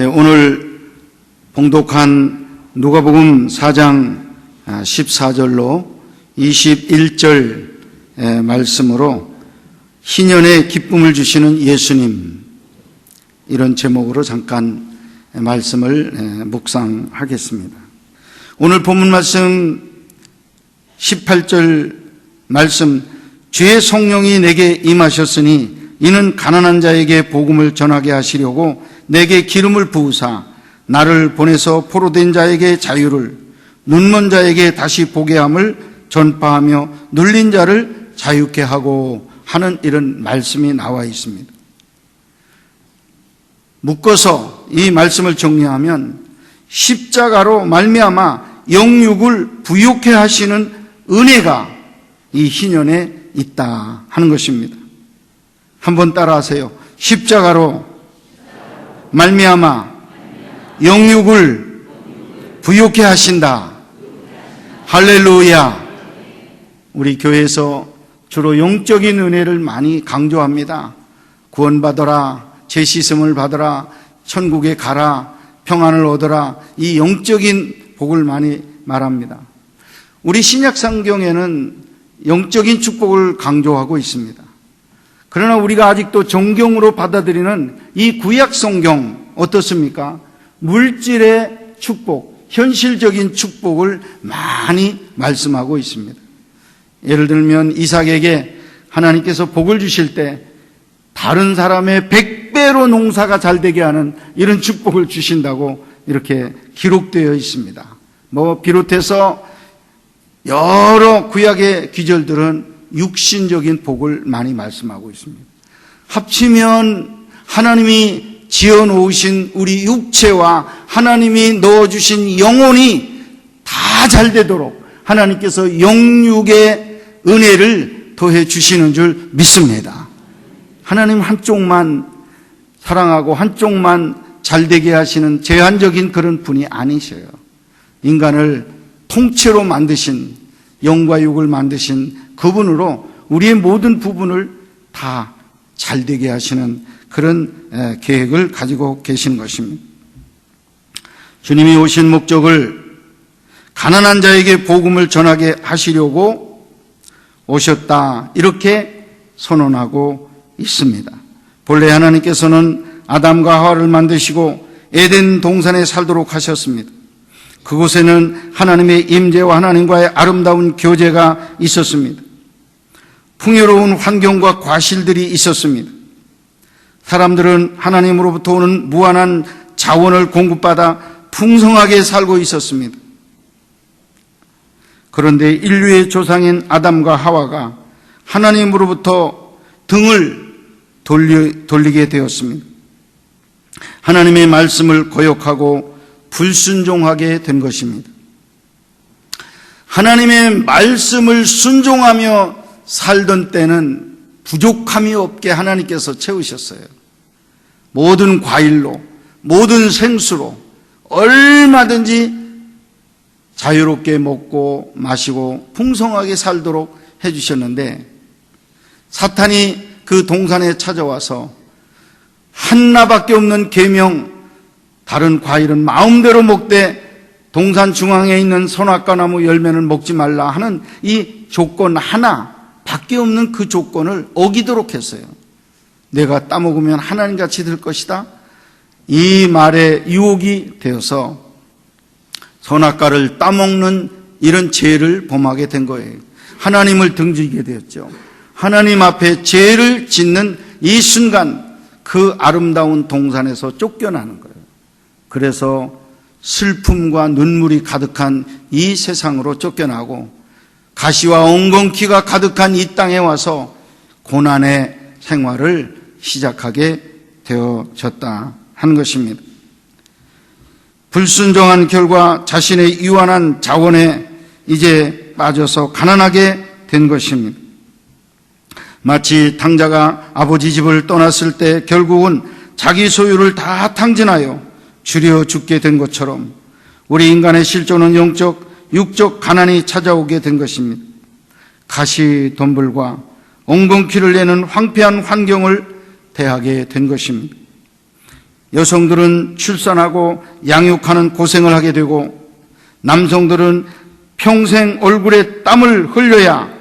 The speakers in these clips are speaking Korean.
오늘 봉독한 누가복음 4장 14절로 21절 말씀으로 희년의 기쁨을 주시는 예수님, 이런 제목으로 잠깐 말씀을 묵상하겠습니다. 오늘 본문 말씀 18절 말씀, 주의 성령이 내게 임하셨으니 이는 가난한 자에게 복음을 전하게 하시려고 내게 기름을 부으사 나를 보내서 포로된 자에게 자유를, 눈먼 자에게 다시 보게 함을 전파하며 눌린 자를 자유케 하고 하는 이런 말씀이 나와 있습니다. 묶어서 이 말씀을 정리하면 십자가로 말미암아 영육을 부욕해 하시는 은혜가 이 희년에 있다 하는 것입니다. 한번 따라하세요. 십자가로 말미암아 영육을 부욕해 하신다. 할렐루야. 우리 교회에서 주로 영적인 은혜를 많이 강조합니다. 구원받아라, 죄-씻음을 받아라, 천국에 가라, 평안을 얻어라, 이 영적인 복을 많이 말합니다. 우리 신약 성경에는 영적인 축복을 강조하고 있습니다. 그러나 우리가 아직도 정경으로 받아들이는 이 구약 성경 어떻습니까? 물질의 축복, 현실적인 축복을 많이 말씀하고 있습니다. 예를 들면 이삭에게 하나님께서 복을 주실 때 다른 사람의 100배로 농사가 잘 되게 하는 이런 축복을 주신다고 이렇게 기록되어 있습니다. 비롯해서 여러 구약의 기절들은 육신적인 복을 많이 말씀하고 있습니다. 합치면 하나님이 지어놓으신 우리 육체와 하나님이 넣어주신 영혼이 다 잘 되도록 하나님께서 영육의 은혜를 더해 주시는 줄 믿습니다. 하나님 한쪽만 사랑하고 한쪽만 잘 되게 하시는 제한적인 그런 분이 아니셔요. 인간을 통째로 만드신, 영과 육을 만드신 그분으로 우리의 모든 부분을 다 잘 되게 하시는 그런 계획을 가지고 계신 것입니다. 주님이 오신 목적을 가난한 자에게 복음을 전하게 하시려고 오셨다, 이렇게 선언하고 있습니다. 본래 하나님께서는 아담과 하와를 만드시고 에덴 동산에 살도록 하셨습니다. 그곳에는 하나님의 임재와 하나님과의 아름다운 교제가 있었습니다. 풍요로운 환경과 과실들이 있었습니다. 사람들은 하나님으로부터 오는 무한한 자원을 공급받아 풍성하게 살고 있었습니다. 그런데 인류의 조상인 아담과 하와가 하나님으로부터 등을 돌리게 되었습니다. 하나님의 말씀을 거역하고 불순종하게 된 것입니다. 하나님의 말씀을 순종하며 살던 때는 부족함이 없게 하나님께서 채우셨어요. 모든 과일로, 모든 생수로 얼마든지 자유롭게 먹고 마시고 풍성하게 살도록 해주셨는데, 사탄이 그 동산에 찾아와서 하나밖에 없는 계명, 다른 과일은 마음대로 먹되 동산 중앙에 있는 선악과 나무 열매는 먹지 말라 하는 이 조건 하나밖에 없는 그 조건을 어기도록 했어요. 내가 따먹으면 하나님같이 될 것이다, 이 말에 유혹이 되어서 선악과를 따먹는 이런 죄를 범하게 된 거예요. 하나님을 등지게 되었죠. 하나님 앞에 죄를 짓는 이 순간 그 아름다운 동산에서 쫓겨나는 거예요. 그래서 슬픔과 눈물이 가득한 이 세상으로 쫓겨나고 가시와 엉겅퀴가 가득한 이 땅에 와서 고난의 생활을 시작하게 되어졌다 하는 것입니다. 불순종한 결과 자신의 유한한 자원에 이제 빠져서 가난하게 된 것입니다. 마치 탕자가 아버지 집을 떠났을 때 결국은 자기 소유를 다 탕진하여 줄여 죽게 된 것처럼 우리 인간의 실존은 영적, 육적 가난이 찾아오게 된 것입니다. 가시덤불과 엉겅퀴를 내는 황폐한 환경을 대하게 된 것입니다. 여성들은 출산하고 양육하는 고생을 하게 되고 남성들은 평생 얼굴에 땀을 흘려야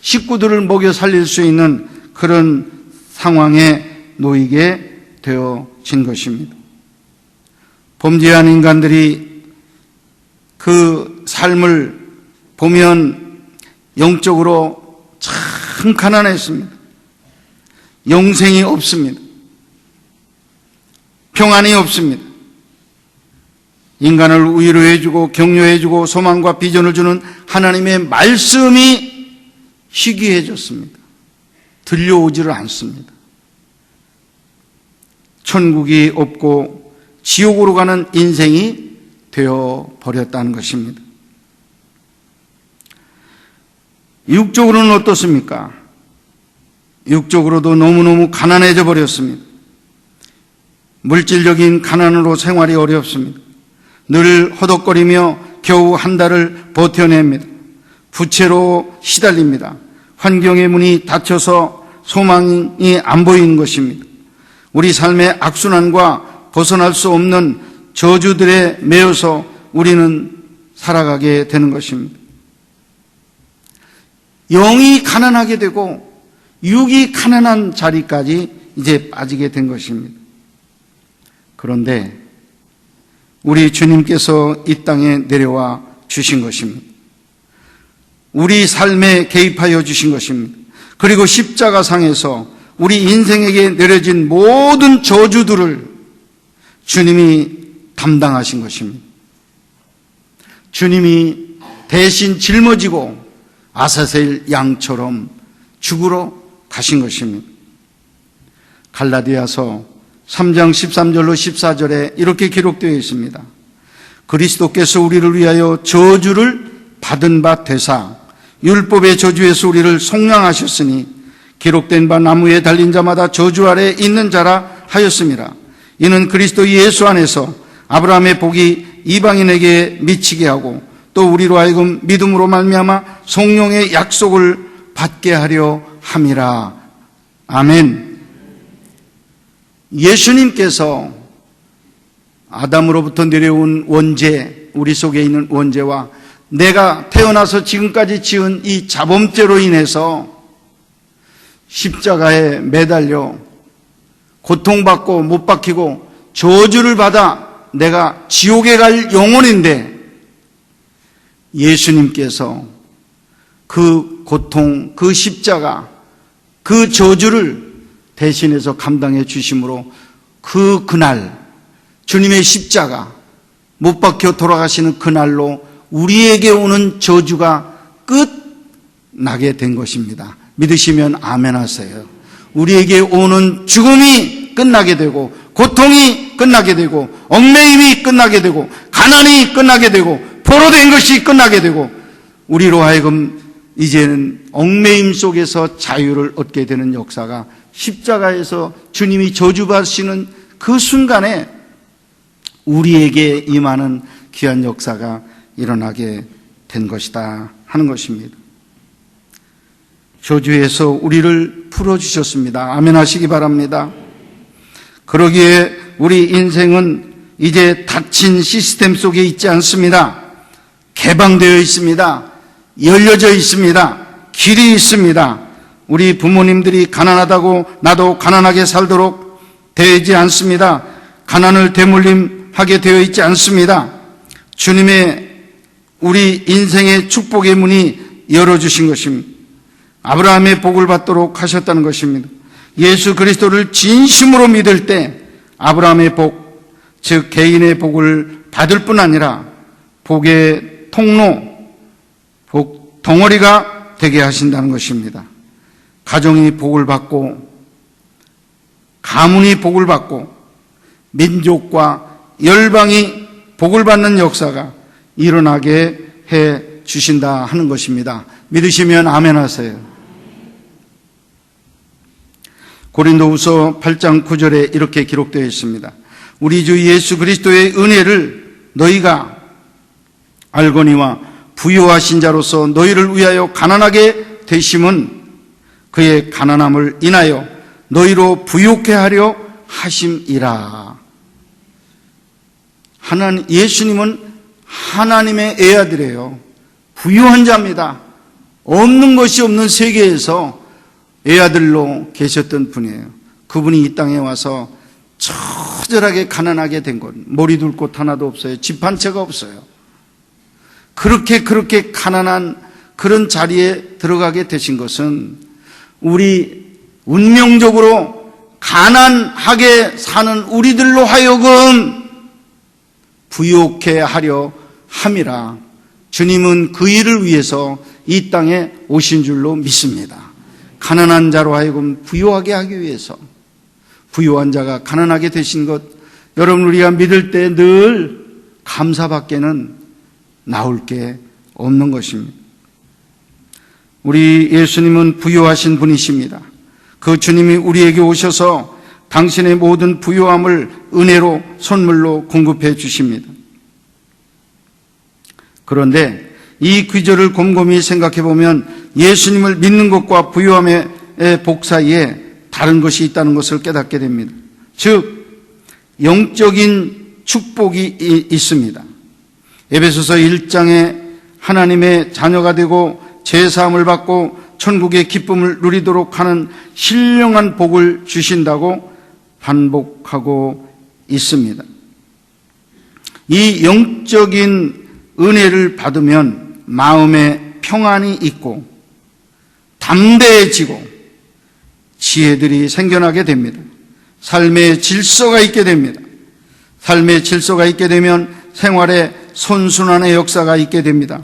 식구들을 먹여 살릴 수 있는 그런 상황에 놓이게 되어진 것입니다. 범죄한 인간들이 그 삶을 보면 영적으로 참 가난했습니다. 영생이 없습니다. 평안이 없습니다. 인간을 위로해주고 격려해주고 소망과 비전을 주는 하나님의 말씀이 희귀해졌습니다. 들려오지를 않습니다. 천국이 없고 지옥으로 가는 인생이 되어버렸다는 것입니다. 육적으로는 어떻습니까? 육적으로도 너무너무 가난해져 버렸습니다. 물질적인 가난으로 생활이 어렵습니다. 늘 허덕거리며 겨우 한 달을 버텨냅니다. 부채로 시달립니다. 환경의 문이 닫혀서 소망이 안 보이는 것입니다. 우리 삶의 악순환과 벗어날 수 없는 저주들에 매여서 우리는 살아가게 되는 것입니다. 영이 가난하게 되고 육이 가난한 자리까지 이제 빠지게 된 것입니다. 그런데 우리 주님께서 이 땅에 내려와 주신 것입니다. 우리 삶에 개입하여 주신 것입니다. 그리고 십자가상에서 우리 인생에게 내려진 모든 저주들을 주님이 담당하신 것입니다. 주님이 대신 짊어지고 아사셀 양처럼 죽으러 가신 것입니다. 갈라디아서 3장 13절로 14절에 이렇게 기록되어 있습니다. 그리스도께서 우리를 위하여 저주를 받은 바 되사 율법의 저주에서 우리를 속량하셨으니 기록된 바 나무에 달린 자마다 저주 아래 있는 자라 하였습니다. 이는 그리스도 예수 안에서 아브라함의 복이 이방인에게 미치게 하고 또 우리로 하여금 믿음으로 말미암아 성령의 약속을 받게 하려 함이라. 아멘. 예수님께서 아담으로부터 내려온 원죄, 우리 속에 있는 원죄와 내가 태어나서 지금까지 지은 이 자범죄로 인해서 십자가에 매달려 고통받고 못 박히고 저주를 받아 내가 지옥에 갈 영혼인데 예수님께서 그 고통, 그 십자가, 그 저주를 대신해서 감당해 주심으로 그날 주님의 십자가 못 박혀 돌아가시는 그날로 우리에게 오는 저주가 끝나게 된 것입니다. 믿으시면 아멘 하세요. 우리에게 오는 죽음이 끝나게 되고 고통이 끝나게 되고 얽매임이 끝나게 되고 가난이 끝나게 되고 포로된 것이 끝나게 되고 우리로 하여금 이제는 얽매임 속에서 자유를 얻게 되는 역사가 십자가에서 주님이 저주받으시는 그 순간에 우리에게 임하는 귀한 역사가 일어나게 된 것이다 하는 것입니다. 저주에서 우리를 풀어주셨습니다. 아멘 하시기 바랍니다. 그러기에 우리 인생은 이제 닫힌 시스템 속에 있지 않습니다. 개방되어 있습니다. 열려져 있습니다. 길이 있습니다. 우리 부모님들이 가난하다고 나도 가난하게 살도록 되지 않습니다. 가난을 대물림하게 되어 있지 않습니다. 주님의 우리 인생의 축복의 문이 열어주신 것입니다. 아브라함의 복을 받도록 하셨다는 것입니다. 예수 그리스도를 진심으로 믿을 때 아브라함의 복, 즉 개인의 복을 받을 뿐 아니라 복의 통로, 복 덩어리가 되게 하신다는 것입니다. 가정이 복을 받고 가문이 복을 받고 민족과 열방이 복을 받는 역사가 일어나게 해 주신다 하는 것입니다. 믿으시면 아멘 하세요. 고린도후서 8장 9절에 이렇게 기록되어 있습니다. 우리 주 예수 그리스도의 은혜를 너희가 알거니와 부요하신 자로서 너희를 위하여 가난하게 되심은 그의 가난함을 인하여 너희로 부요케 하려 하심이라. 예수님은 하나님의 애아들이에요. 부유한 자입니다. 없는 것이 없는 세계에서 애아들로 계셨던 분이에요. 그분이 이 땅에 와서 처절하게 가난하게 된 것, 머리둘 곳 하나도 없어요. 집 한 채가 없어요. 그렇게 가난한 그런 자리에 들어가게 되신 것은 우리 운명적으로 가난하게 사는 우리들로 하여금 부욕해 하려 함이라. 주님은 그 일을 위해서 이 땅에 오신 줄로 믿습니다. 가난한 자로 하여금 부유하게 하기 위해서. 부유한 자가 가난하게 되신 것, 여러분 우리가 믿을 때 늘 감사밖에는 나올 게 없는 것입니다. 우리 예수님은 부유하신 분이십니다. 그 주님이 우리에게 오셔서 당신의 모든 부유함을 은혜로 선물로 공급해 주십니다. 그런데 이 귀절을 곰곰이 생각해 보면 예수님을 믿는 것과 부유함의 복 사이에 다른 것이 있다는 것을 깨닫게 됩니다. 즉 영적인 축복이 있습니다. 에베소서 1장에 하나님의 자녀가 되고 제사함을 받고 천국의 기쁨을 누리도록 하는 신령한 복을 주신다고 반복하고 있습니다. 이 영적인 은혜를 받으면 마음에 평안이 있고 담대해지고 지혜들이 생겨나게 됩니다. 삶의 질서가 있게 됩니다. 삶의 질서가 있게 되면 생활에 선순환의 역사가 있게 됩니다.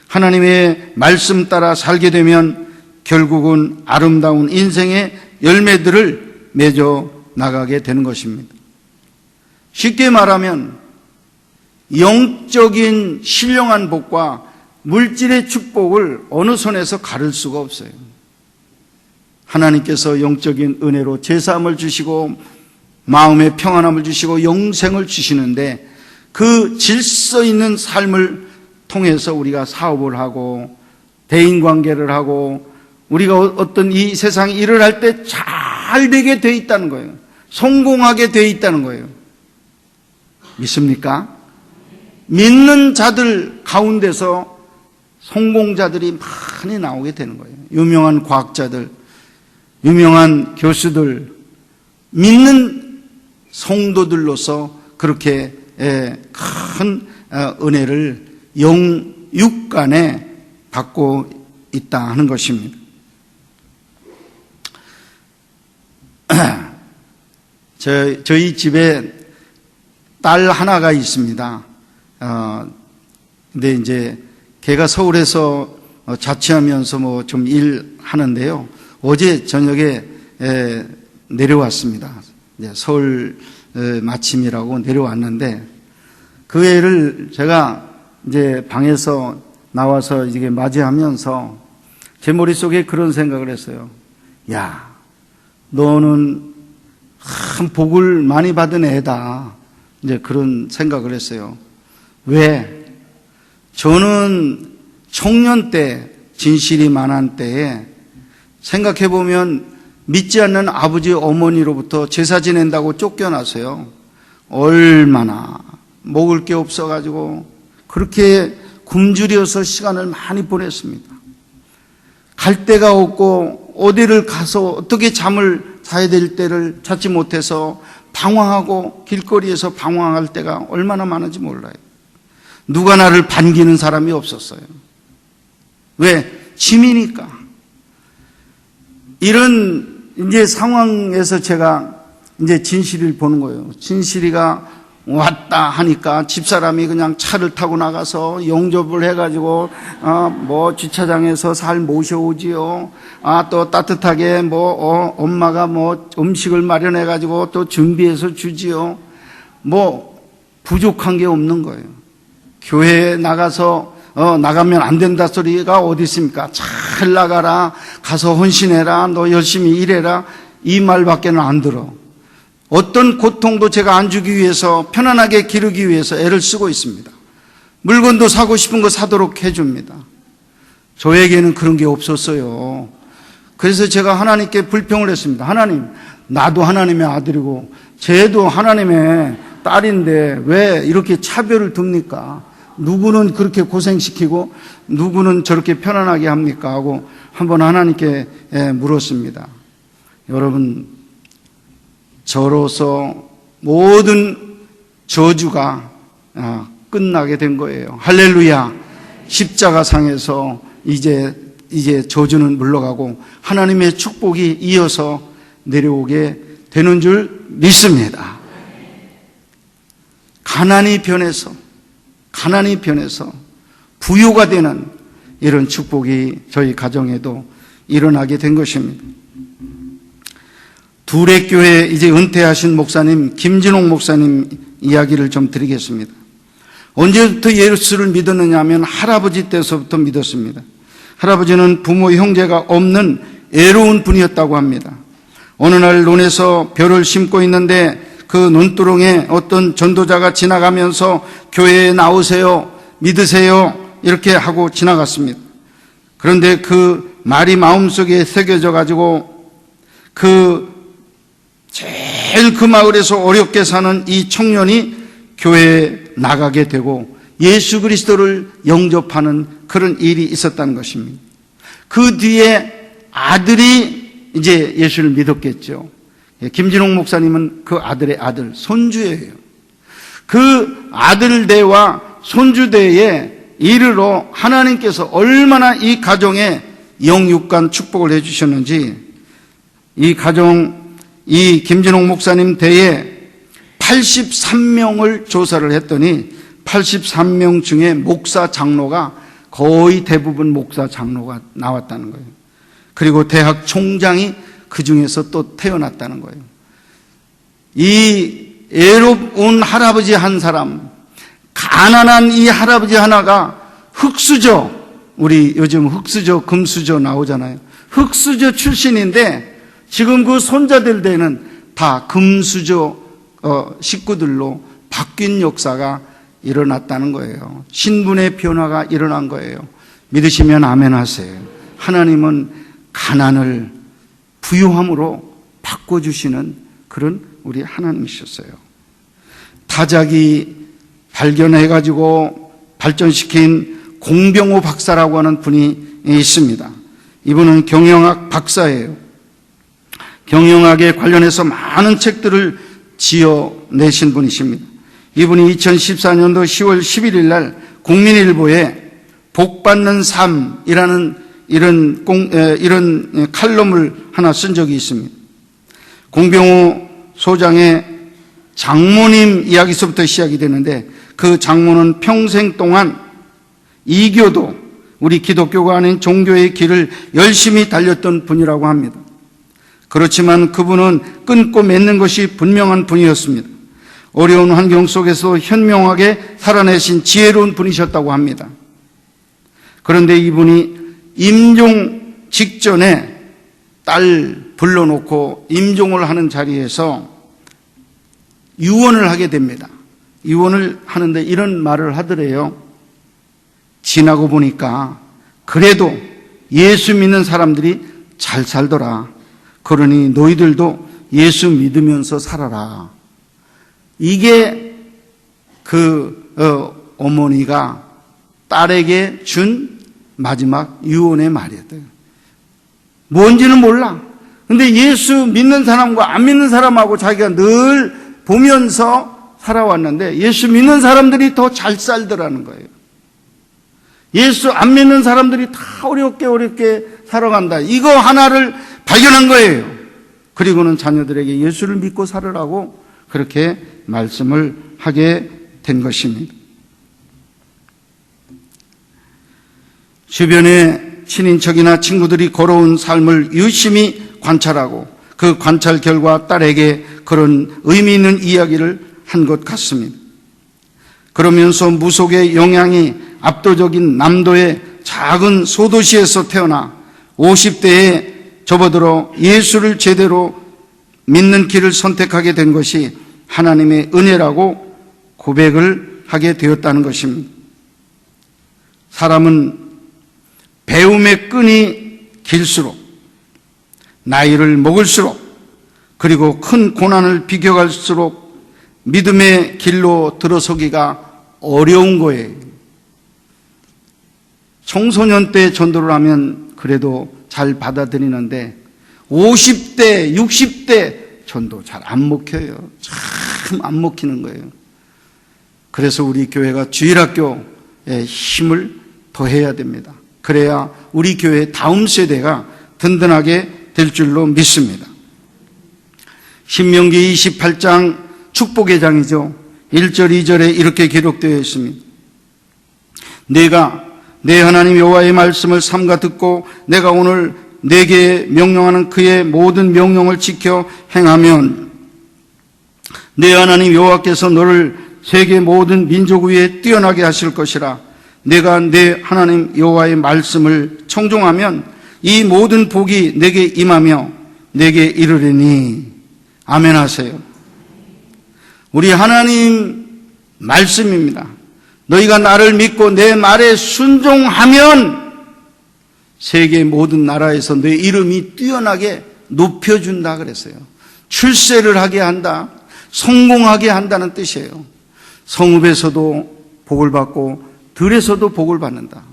하나님의 말씀 따라 살게 되면 결국은 아름다운 인생의 열매들을 맺어 나가게 되는 것입니다. 쉽게 말하면 영적인 신령한 복과 물질의 축복을 어느 선에서 가를 수가 없어요. 하나님께서 영적인 은혜로 제사함을 주시고 마음의 평안함을 주시고 영생을 주시는데 그 질서 있는 삶을 통해서 우리가 사업을 하고 대인관계를 하고 우리가 어떤 이 세상 일을 할 때 잘 되게 돼 있다는 거예요. 성공하게 돼 있다는 거예요. 믿습니까? 믿는 자들 가운데서 성공자들이 많이 나오게 되는 거예요. 유명한 과학자들, 유명한 교수들, 믿는 성도들로서 그렇게 큰 은혜를 영육간에 받고 있다 하는 것입니다. 저희 집에 딸 하나가 있습니다. 근데 이제 걔가 서울에서 자취하면서 뭐 좀 일하는데요. 어제 저녁에 내려왔습니다. 서울 마침이라고 내려왔는데 그 애를 제가 이제 방에서 나와서 이게 맞이하면서 제 머릿속에 그런 생각을 했어요. 야, 너는 참 복을 많이 받은 애다. 이제 그런 생각을 했어요. 왜? 저는 청년 때, 진실이 만한 때에 생각해보면 믿지 않는 아버지 어머니로부터 제사 지낸다고 쫓겨나서요. 얼마나 먹을 게 없어가지고 그렇게 굶주려서 시간을 많이 보냈습니다. 갈 데가 없고 어디를 가서 어떻게 잠을 자야 될 때를 찾지 못해서 방황하고 길거리에서 방황할 때가 얼마나 많은지 몰라요. 누가 나를 반기는 사람이 없었어요. 왜? 짐이니까. 이런 이제 상황에서 제가 이제 진실이를 보는 거예요. 진실이가 왔다 하니까 집사람이 그냥 차를 타고 나가서 영접을 해가지고 뭐 주차장에서 살 모셔오지요. 또 따뜻하게 뭐 엄마가 뭐 음식을 마련해가지고 또 준비해서 주지요. 뭐 부족한 게 없는 거예요. 교회에 나가서 나가면 안 된다 소리가 어디 있습니까? 잘 나가라, 가서 헌신해라, 너 열심히 일해라, 이 말밖에는 안 들어. 어떤 고통도 제가 안 주기 위해서 편안하게 기르기 위해서 애를 쓰고 있습니다. 물건도 사고 싶은 거 사도록 해줍니다. 저에게는 그런 게 없었어요. 그래서 제가 하나님께 불평을 했습니다. 하나님, 나도 하나님의 아들이고 쟤도 하나님의 딸인데 왜 이렇게 차별을 둡니까? 누구는 그렇게 고생시키고 누구는 저렇게 편안하게 합니까? 하고 한번 하나님께 물었습니다. 여러분, 저로서 모든 저주가 끝나게 된 거예요. 할렐루야. 십자가상에서 이제 저주는 물러가고 하나님의 축복이 이어서 내려오게 되는 줄 믿습니다. 가난이 변해서 부유가 되는 이런 축복이 저희 가정에도 일어나게 된 것입니다. 두레교회 이제 은퇴하신 목사님 김진홍 목사님 이야기를 좀 드리겠습니다. 언제부터 예수를 믿었느냐 하면 할아버지 때서부터 믿었습니다. 할아버지는 부모 형제가 없는 애로운 분이었다고 합니다. 어느 날 논에서 벼를 심고 있는데 그 논두렁에 어떤 전도자가 지나가면서 교회에 나오세요, 믿으세요 이렇게 하고 지나갔습니다. 그런데 그 말이 마음속에 새겨져 가지고 제일 그 마을에서 어렵게 사는 이 청년이 교회에 나가게 되고 예수 그리스도를 영접하는 그런 일이 있었다는 것입니다. 그 뒤에 아들이 이제 예수를 믿었겠죠. 김진홍 목사님은 그 아들의 아들, 손주예요. 그 아들대와 손주대에 이르러 하나님께서 얼마나 이 가정에 영육간 축복을 해주셨는지, 이 가정, 이 김진홍 목사님 대에 83명을 조사를 했더니 83명 중에 목사 장로가 거의 대부분 목사 장로가 나왔다는 거예요. 그리고 대학 총장이 그 중에서 또 태어났다는 거예요. 이 애롭은 할아버지 한 사람, 가난한 이 할아버지 하나가 흙수저, 우리 요즘 흙수저, 금수저 나오잖아요. 흙수저 출신인데 지금 그 손자들 대는 다 금수저 식구들로 바뀐 역사가 일어났다는 거예요. 신분의 변화가 일어난 거예요. 믿으시면 아멘 하세요. 하나님은 가난을 부유함으로 바꿔주시는 그런 우리 하나님이셨어요. 타작이 발견해가지고 발전시킨 공병호 박사라고 하는 분이 있습니다. 이분은 경영학 박사예요. 경영학에 관련해서 많은 책들을 지어내신 분이십니다. 이분이 2014년도 10월 11일 날 국민일보에 복받는 삶이라는 이런 칼럼을 하나 쓴 적이 있습니다. 공병호 소장의 장모님 이야기서부터 시작이 되는데 그 장모는 평생 동안 이교도, 우리 기독교가 아닌 종교의 길을 열심히 달렸던 분이라고 합니다. 그렇지만 그분은 끊고 맺는 것이 분명한 분이었습니다. 어려운 환경 속에서 현명하게 살아내신 지혜로운 분이셨다고 합니다. 그런데 이분이 임종 직전에 딸 불러놓고 임종을 하는 자리에서 유언을 하게 됩니다. 유언을 하는데 이런 말을 하더래요. 지나고 보니까 그래도 예수 믿는 사람들이 잘 살더라. 그러니 너희들도 예수 믿으면서 살아라. 이게 어머니가 딸에게 준 마지막 유언의 말이었대요. 뭔지는 몰라. 근데 예수 믿는 사람과 안 믿는 사람하고 자기가 늘 보면서 살아왔는데 예수 믿는 사람들이 더 잘 살더라는 거예요. 예수 안 믿는 사람들이 다 어렵게 살아간다. 이거 하나를 발견한 거예요. 그리고는 자녀들에게 예수를 믿고 살으라고 그렇게 말씀을 하게 된 것입니다. 주변에 친인척이나 친구들이 걸어온 삶을 유심히 관찰하고 그 관찰 결과 딸에게 그런 의미 있는 이야기를 한 것 같습니다. 그러면서 무속의 영향이 압도적인 남도의 작은 소도시에서 태어나 50대에 접어들어 예수를 제대로 믿는 길을 선택하게 된 것이 하나님의 은혜라고 고백을 하게 되었다는 것입니다. 사람은 배움의 끈이 길수록, 나이를 먹을수록, 그리고 큰 고난을 비껴갈수록 믿음의 길로 들어서기가 어려운 거예요. 청소년 때 전도를 하면 그래도 잘 받아들이는데 50대, 60대 전도 잘 안 먹혀요. 참 안 먹히는 거예요. 그래서 우리 교회가 주일학교에 힘을 더해야 됩니다. 그래야 우리 교회 다음 세대가 든든하게 될 줄로 믿습니다. 신명기 28장 축복의 장이죠. 1절 2절에 이렇게 기록되어 있습니다. 내가 내 하나님 여호와의 말씀을 삼가 듣고 내가 오늘 내게 명령하는 그의 모든 명령을 지켜 행하면 내 하나님 여호와께서 너를 세계 모든 민족 위에 뛰어나게 하실 것이라. 내가 내 하나님 여호와의 말씀을 청종하면 이 모든 복이 내게 임하며 내게 이르리니. 아멘 하세요. 우리 하나님 말씀입니다. 너희가 나를 믿고 내 말에 순종하면 세계 모든 나라에서 내 이름이 뛰어나게 높여준다 그랬어요. 출세를 하게 한다, 성공하게 한다는 뜻이에요. 성읍에서도 복을 받고 들에서도 복을 받는다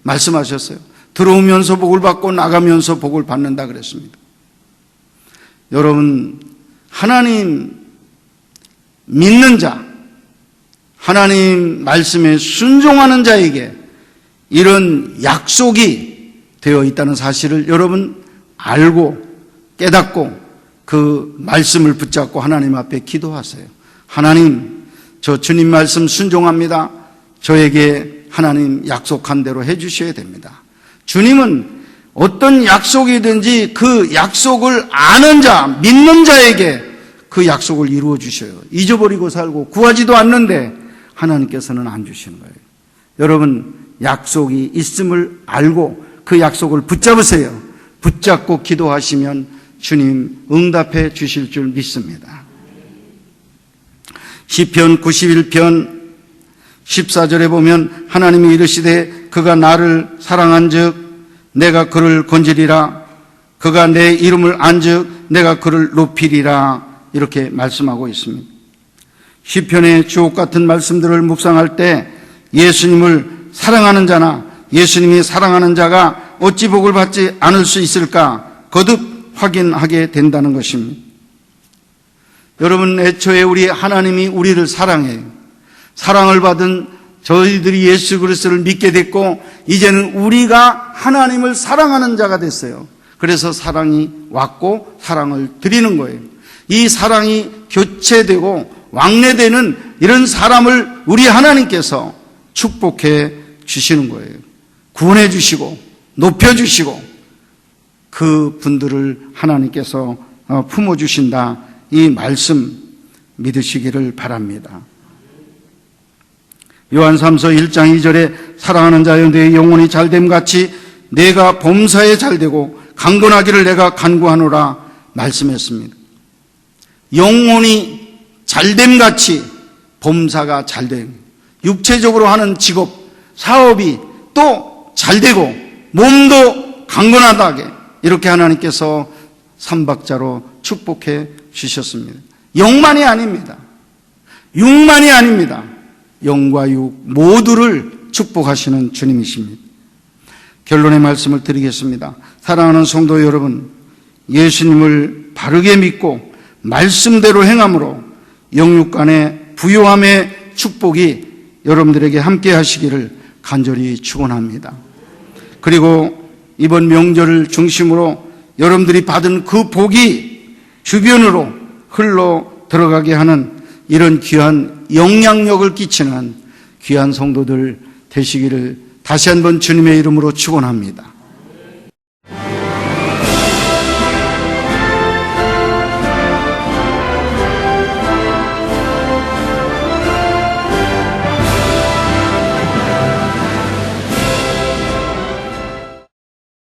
말씀하셨어요. 들어오면서 복을 받고 나가면서 복을 받는다 그랬습니다. 여러분, 하나님 믿는 자, 하나님 말씀에 순종하는 자에게 이런 약속이 되어 있다는 사실을 여러분 알고 깨닫고 그 말씀을 붙잡고 하나님 앞에 기도하세요. 하나님, 저 주님 말씀 순종합니다. 저에게 하나님 약속한 대로 해주셔야 됩니다. 주님은 어떤 약속이든지 그 약속을 아는 자, 믿는 자에게 그 약속을 이루어 주셔요. 잊어버리고 살고 구하지도 않는데 하나님께서는 안 주시는 거예요. 여러분, 약속이 있음을 알고 그 약속을 붙잡으세요. 붙잡고 기도하시면 주님 응답해 주실 줄 믿습니다. 시편 91편 14절에 보면 하나님이 이르시되 그가 나를 사랑한즉 내가 그를 건지리라. 그가 내 이름을 안즉 내가 그를 높이리라. 이렇게 말씀하고 있습니다. 시편의 주옥 같은 말씀들을 묵상할 때 예수님을 사랑하는 자나 예수님이 사랑하는 자가 어찌 복을 받지 않을 수 있을까 거듭 확인하게 된다는 것입니다. 여러분, 애초에 우리 하나님이 우리를 사랑해요. 사랑을 받은 저희들이 예수 그리스도를 믿게 됐고 이제는 우리가 하나님을 사랑하는 자가 됐어요. 그래서 사랑이 왔고 사랑을 드리는 거예요. 이 사랑이 교체되고 왕래되는 이런 사람을 우리 하나님께서 축복해 주시는 거예요. 구원해 주시고 높여 주시고 그 분들을 하나님께서 품어주신다. 이 말씀 믿으시기를 바랍니다. 요한 3서 1장 2절에 사랑하는 자여 내 영혼이 잘됨 같이 내가 범사에 잘되고 강건하기를 내가 간구하노라 말씀했습니다. 영혼이 잘됨 같이 범사가 잘됨, 육체적으로 하는 직업, 사업이 또 잘되고 몸도 강건하다게 이렇게 하나님께서 삼박자로 축복해 주셨습니다. 영만이 아닙니다. 육만이 아닙니다. 영과 육 모두를 축복하시는 주님이십니다. 결론의 말씀을 드리겠습니다. 사랑하는 성도 여러분, 예수님을 바르게 믿고 말씀대로 행함으로 영육 간의 부요함의 축복이 여러분들에게 함께 하시기를 간절히 축원합니다. 그리고 이번 명절을 중심으로 여러분들이 받은 그 복이 주변으로 흘러 들어가게 하는 이런 귀한 영향력을 끼치는 귀한 성도들 되시기를 다시 한번 주님의 이름으로 축원합니다.